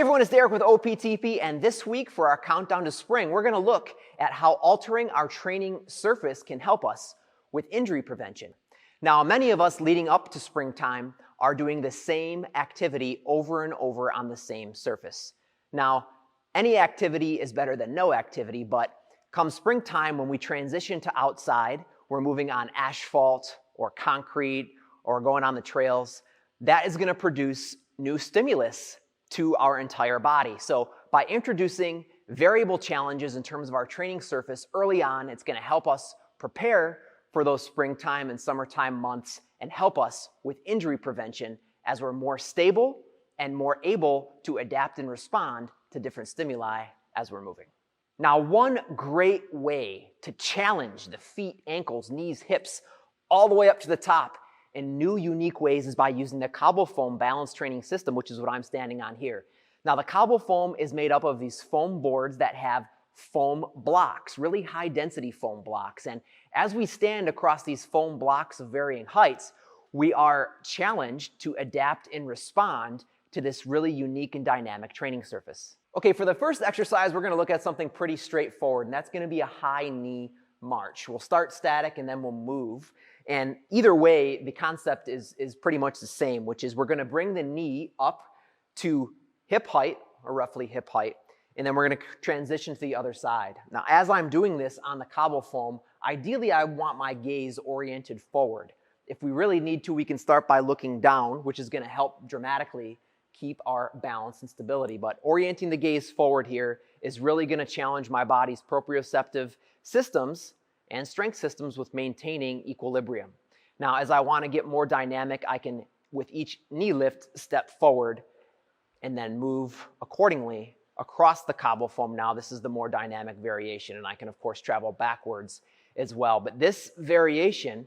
everyone, it's Derek with OPTP, and this week for our countdown to spring, we're going to look at how altering our training surface can help us with injury prevention. Now, many of us leading up to springtime are doing the same activity over and over on the same surface. Now, any activity is better than no activity, but come springtime when we transition to outside, we're moving on asphalt or concrete or going on the trails, that is going to produce new stimulus to our entire body. So by introducing variable challenges in terms of our training surface early on, it's going to help us prepare for those springtime and summertime months and help us with injury prevention as we're more stable and more able to adapt and respond to different stimuli as we're moving. Now, one great way to challenge the feet, ankles, knees, hips, all the way up to the top in new, unique ways is by using the Cobblefoam balance training system, which is what I'm standing on here. Now, the Cobblefoam is made up of these foam boards that have foam blocks, really high density foam blocks. And as we stand across these foam blocks of varying heights, we are challenged to adapt and respond to this really unique and dynamic training surface. Okay, for the first exercise, we're going to look at something pretty straightforward, and that's going to be a high knee march. We'll start static and then we'll move. And either way, the concept is pretty much the same, which is we're going to bring the knee up to hip height, or roughly hip height, and then we're going to transition to the other side. Now, as I'm doing this on the Cobblefoam, ideally I want my gaze oriented forward. If we really need to, we can start by looking down, which is going to help dramatically keep our balance and stability. But orienting the gaze forward here is really going to challenge my body's proprioceptive systems and strength systems with maintaining equilibrium. Now, as I want to get more dynamic, I can, with each knee lift, step forward and then move accordingly across the Cobblefoam. Now, this is the more dynamic variation, and I can, of course, travel backwards as well. But this variation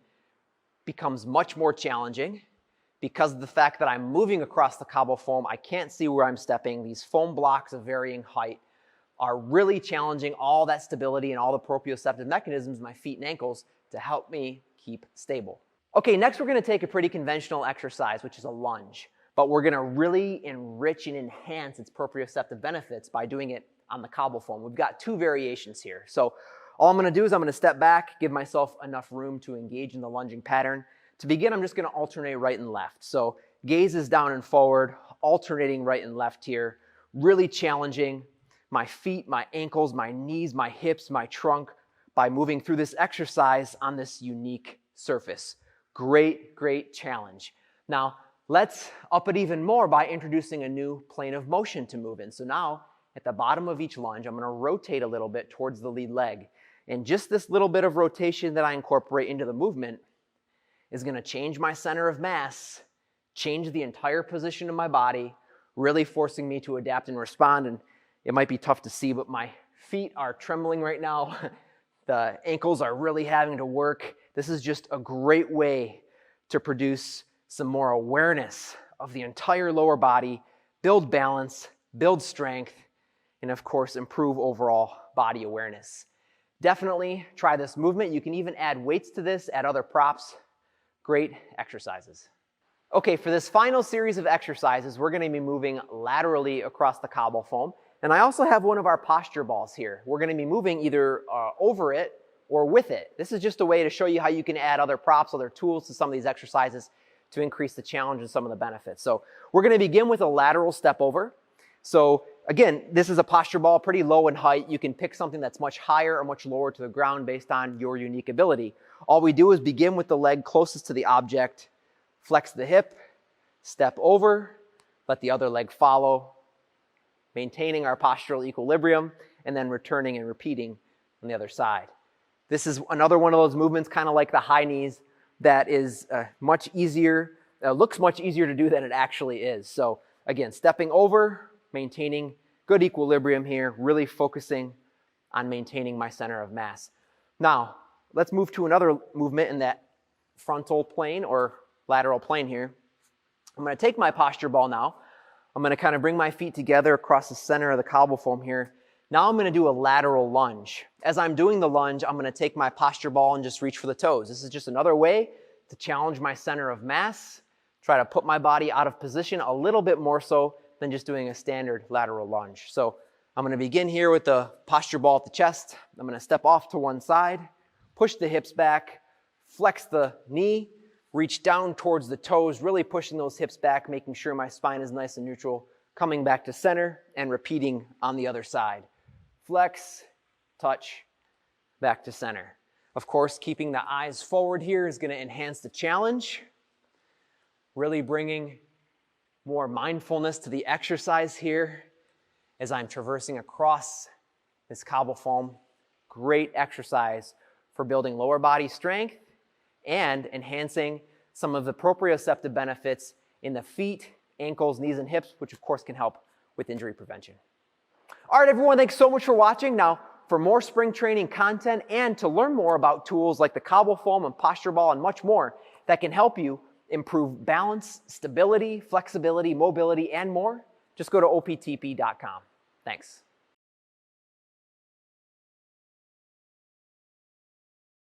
becomes much more challenging because of the fact that I'm moving across the Cobblefoam. I can't see where I'm stepping. These foam blocks of varying height are really challenging all that stability and all the proprioceptive mechanisms in my feet and ankles to help me keep stable. Okay, next we're going to take a pretty conventional exercise, which is a lunge, but we're going to really enrich and enhance its proprioceptive benefits by doing it on the Cobblefoam. We've got two variations here. So all I'm going to do is I'm going to step back, give myself enough room to engage in the lunging pattern. To begin, I'm just going to alternate right and left. So gaze is down and forward, alternating right and left here, really challenging my feet, my ankles, my knees, my hips, my trunk by moving through this exercise on this unique surface. Great, great challenge. Now, let's up it even more by introducing a new plane of motion to move in. So now, at the bottom of each lunge, I'm going to rotate a little bit towards the lead leg. And just this little bit of rotation that I incorporate into the movement is going to change my center of mass, change the entire position of my body, really forcing me to adapt and respond. And it might be tough to see, but my feet are trembling right now. The ankles are really having to work. This is just a great way to produce some more awareness of the entire lower body, build balance, build strength, and of course, improve overall body awareness. Definitely try this movement. You can even add weights to this, add other props. Great exercises. Okay, for this final series of exercises, we're going to be moving laterally across the Cobblefoam. And I also have one of our posture balls here. We're going to be moving either over it or with it. This is just a way to show you how you can add other props, other tools to some of these exercises to increase the challenge and some of the benefits. So we're going to begin with a lateral step over. So again, this is a posture ball, pretty low in height. You can pick something that's much higher or much lower to the ground based on your unique ability. All we do is begin with the leg closest to the object, flex the hip, step over, let the other leg follow, maintaining our postural equilibrium, and then returning and repeating on the other side. This is another one of those movements, kind of like the high knees, that is much easier, looks much easier to do than it actually is. So again, stepping over, maintaining good equilibrium here, really focusing on maintaining my center of mass. Now, let's move to another movement in that frontal plane or lateral plane here. I'm going to take my posture ball now. I'm going to kind of bring my feet together across the center of the Cobblefoam here. Now I'm going to do a lateral lunge. As I'm doing the lunge, I'm going to take my posture ball and just reach for the toes. This is just another way to challenge my center of mass, try to put my body out of position a little bit more so than just doing a standard lateral lunge. So I'm going to begin here with the posture ball at the chest. I'm going to step off to one side, push the hips back, flex the knee, reach down towards the toes, really pushing those hips back, making sure my spine is nice and neutral, coming back to center and repeating on the other side. Flex, touch, back to center. Of course, keeping the eyes forward here is going to enhance the challenge, really bringing more mindfulness to the exercise here as I'm traversing across this Cobblefoam. Great exercise for building lower body strength and enhancing some of the proprioceptive benefits in the feet, ankles, knees, and hips, which of course can help with injury prevention. All right, everyone, thanks so much for watching. Now, for more spring training content and to learn more about tools like the Cobblefoam and posture ball and much more that can help you improve balance, stability, flexibility, mobility, and more, just go to optp.com. Thanks.